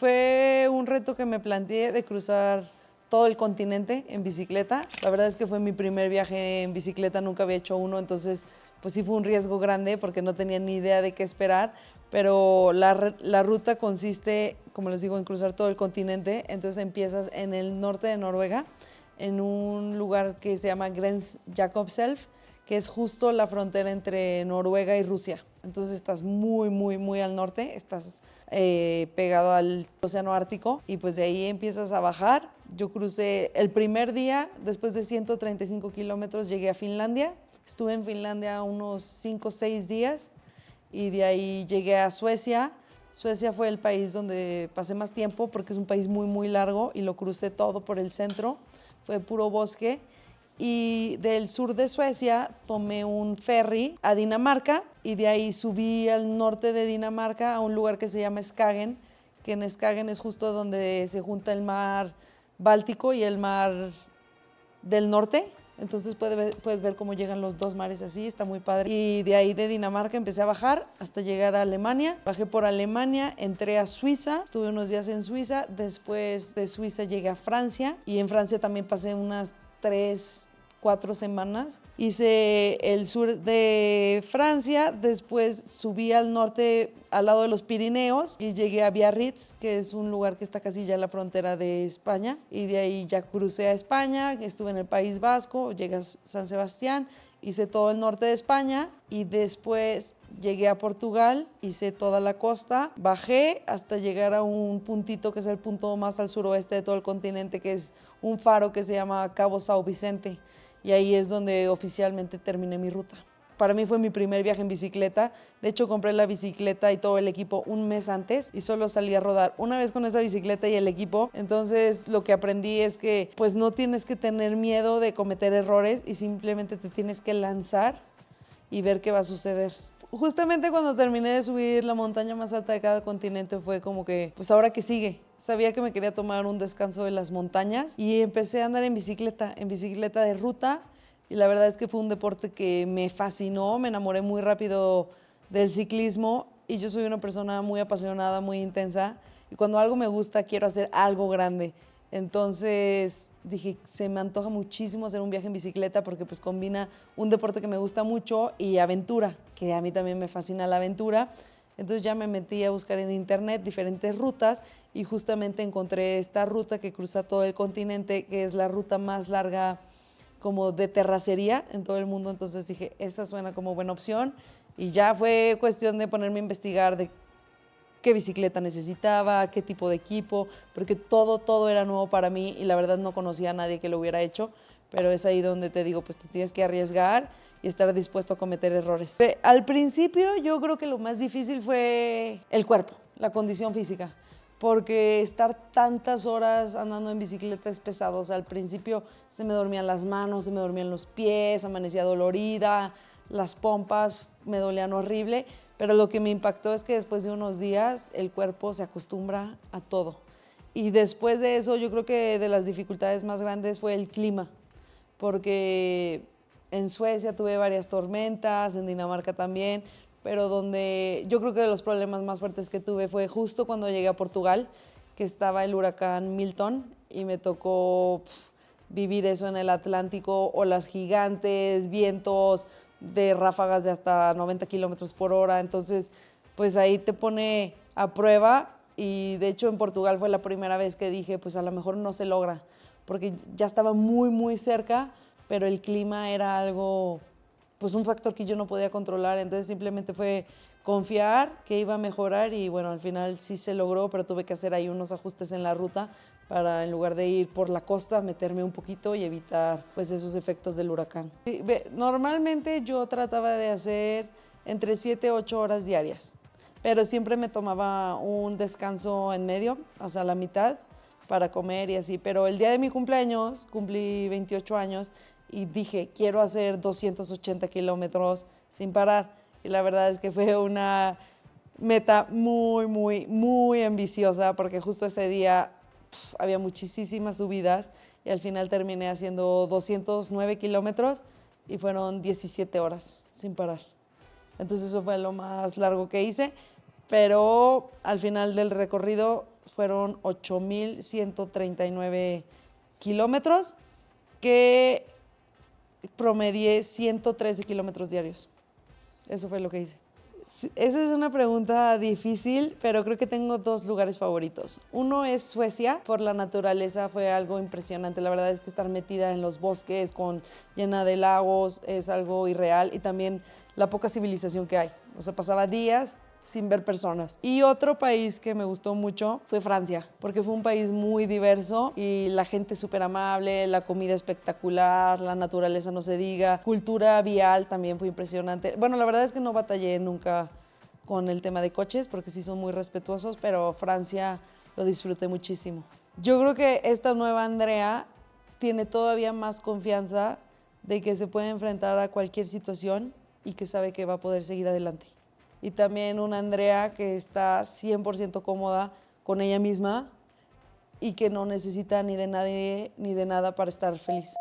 Fue un reto que me planteé de cruzar todo el continente en bicicleta. La verdad es que fue mi primer viaje en bicicleta, nunca había hecho uno, entonces pues sí fue un riesgo grande porque no tenía ni idea de qué esperar, pero la ruta consiste, como les digo, en cruzar todo el continente. Entonces empiezas en el norte de Noruega, en un lugar que se llama Grenz Jakobselv, que es justo la frontera entre Noruega y Rusia. Entonces estás muy al norte, estás pegado al océano Ártico, y pues de ahí empiezas a bajar. Yo crucé el primer día, después de 135 kilómetros llegué a Finlandia. Estuve en Finlandia unos 5 o 6 días y de ahí llegué a Suecia. Suecia fue el país donde pasé más tiempo porque es un país muy largo y lo crucé todo por el centro. Fue puro bosque. Y del sur de Suecia tomé un ferry a Dinamarca y de ahí subí al norte de Dinamarca a un lugar que se llama Skagen, que en Skagen es justo donde se junta el mar Báltico y el mar del norte. Entonces puedes ver cómo llegan los dos mares así, está muy padre. Y de ahí de Dinamarca empecé a bajar hasta llegar a Alemania. Bajé por Alemania, entré a Suiza, estuve unos días en Suiza. Después de Suiza llegué a Francia y en Francia también pasé unas 3-4 semanas. Hice el sur de Francia, después subí al norte al lado de los Pirineos y llegué a Biarritz, que es un lugar que está casi ya en la frontera de España, y de ahí ya crucé a España, estuve en el País Vasco, llegué a San Sebastián, hice todo el norte de España y después llegué a Portugal, hice toda la costa, bajé hasta llegar a un puntito que es el punto más al suroeste de todo el continente, que es un faro que se llama Cabo São Vicente, y ahí es donde oficialmente terminé mi ruta. Para mí fue mi primer viaje en bicicleta. De hecho, compré la bicicleta y todo el equipo un mes antes y solo salí a rodar una vez con esa bicicleta y el equipo. Entonces, lo que aprendí es que pues no tienes que tener miedo de cometer errores y simplemente te tienes que lanzar y ver qué va a suceder. Justamente cuando terminé de subir la montaña más alta de cada continente fue como que, pues ahora qué sigue. Sabía que me quería tomar un descanso de las montañas y empecé a andar en bicicleta de ruta. Y la verdad es que fue un deporte que me fascinó, me enamoré muy rápido del ciclismo y yo soy una persona muy apasionada, muy intensa, y cuando algo me gusta quiero hacer algo grande. Entonces dije, se me antoja muchísimo hacer un viaje en bicicleta porque pues combina un deporte que me gusta mucho y aventura, que a mí también me fascina la aventura. Entonces ya me metí a buscar en internet diferentes rutas y justamente encontré esta ruta que cruza todo el continente, que es la ruta más larga como de terracería en todo el mundo. Entonces dije, esta suena como buena opción, y ya fue cuestión de ponerme a investigar de qué bicicleta necesitaba, qué tipo de equipo, porque todo era nuevo para mí y la verdad no conocía a nadie que lo hubiera hecho, pero es ahí donde te digo, pues te tienes que arriesgar y estar dispuesto a cometer errores. Al principio yo creo que lo más difícil fue el cuerpo, la condición física, porque estar tantas horas andando en bicicleta es pesado. O sea, al principio se me dormían las manos, se me dormían los pies, amanecía dolorida, las pompas me dolían horrible, pero lo que me impactó es que después de unos días el cuerpo se acostumbra a todo. Y después de eso yo creo que de las dificultades más grandes fue el clima, porque en Suecia tuve varias tormentas, en Dinamarca también, pero donde yo creo que de los problemas más fuertes que tuve fue justo cuando llegué a Portugal, que estaba el huracán Milton y me tocó vivir eso en el Atlántico, olas gigantes, vientos de ráfagas de hasta 90 kilómetros por hora. Entonces, pues ahí te pone a prueba, y de hecho en Portugal fue la primera vez que dije, pues a lo mejor no se logra, porque ya estaba muy cerca, pero el clima era algo, pues un factor que yo no podía controlar. Entonces simplemente fue confiar que iba a mejorar y bueno, al final sí se logró, pero tuve que hacer ahí unos ajustes en la ruta para, en lugar de ir por la costa, meterme un poquito y evitar pues esos efectos del huracán. Normalmente yo trataba de hacer entre 7 u 8 horas diarias, pero siempre me tomaba un descanso en medio, o sea, la mitad, para comer y así. Pero el día de mi cumpleaños, cumplí 28 años, y dije, quiero hacer 280 kilómetros sin parar. Y la verdad es que fue una meta muy ambiciosa, porque justo ese día había muchísimas subidas y al final terminé haciendo 209 kilómetros y fueron 17 horas sin parar. Entonces eso fue lo más largo que hice, pero al final del recorrido fueron 8,139 kilómetros, que promedié 113 kilómetros diarios. Eso fue lo que hice. Esa es una pregunta difícil, pero creo que tengo dos lugares favoritos. Uno es Suecia, por la naturaleza fue algo impresionante. La verdad es que estar metida en los bosques, llena de lagos, es algo irreal. Y también la poca civilización que hay. O sea, pasaba días sin ver personas. Y otro país que me gustó mucho fue Francia, porque fue un país muy diverso y la gente súper amable, la comida espectacular, la naturaleza no se diga, cultura vial también fue impresionante. Bueno, la verdad es que no batallé nunca con el tema de coches, porque sí son muy respetuosos, pero Francia lo disfruté muchísimo. Yo creo que esta nueva Andrea tiene todavía más confianza de que se puede enfrentar a cualquier situación y que sabe que va a poder seguir adelante. Y también una Andrea que está 100% cómoda con ella misma y que no necesita ni de nadie ni de nada para estar feliz.